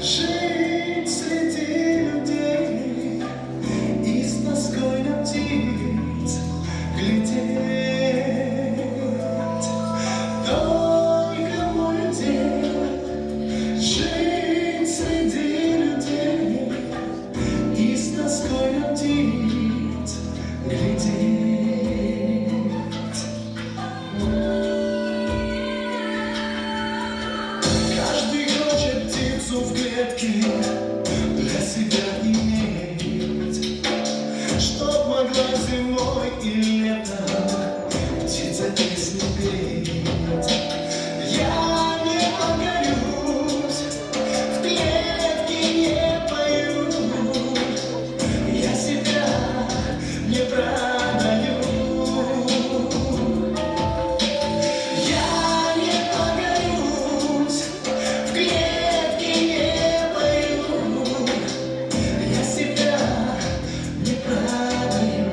Жить среди людей и с тоской на птиц глядеть. Только мой удел жить среди людей и с тоской на птиц глядеть. Каждый хочет птицу в клетке для себя иметь, чтоб могла зимой и летом птица песни петь. Я не покорюсь, в клетке не пою, я себя не продаю. Я не покорюсь, в клетке не пою, я себя не продаю.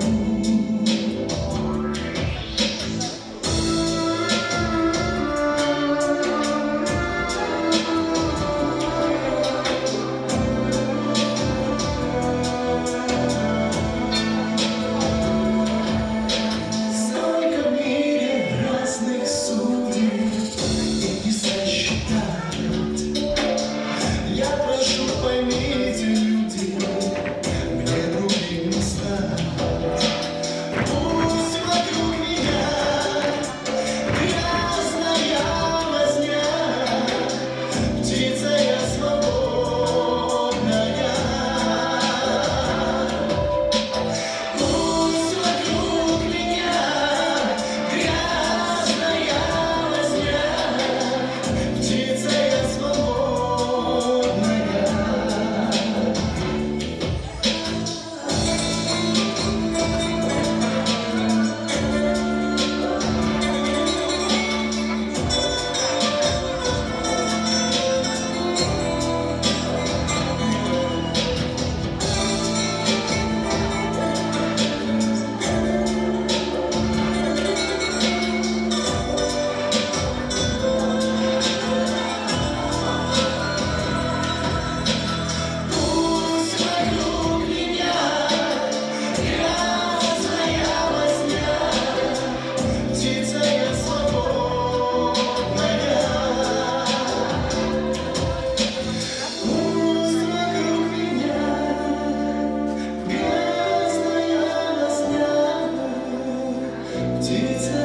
Столько в мире разных судеб и не сосчитать. Я прошу, поймите, люди, мне другим не стать. Пусть вокруг меня грязная возня, птица я свободная. Пусть вокруг меня грязная возня, птица я свободная. Пусть вокруг меня грязная возня, птица я свободная. Пусть вокруг меня грязная возня, птица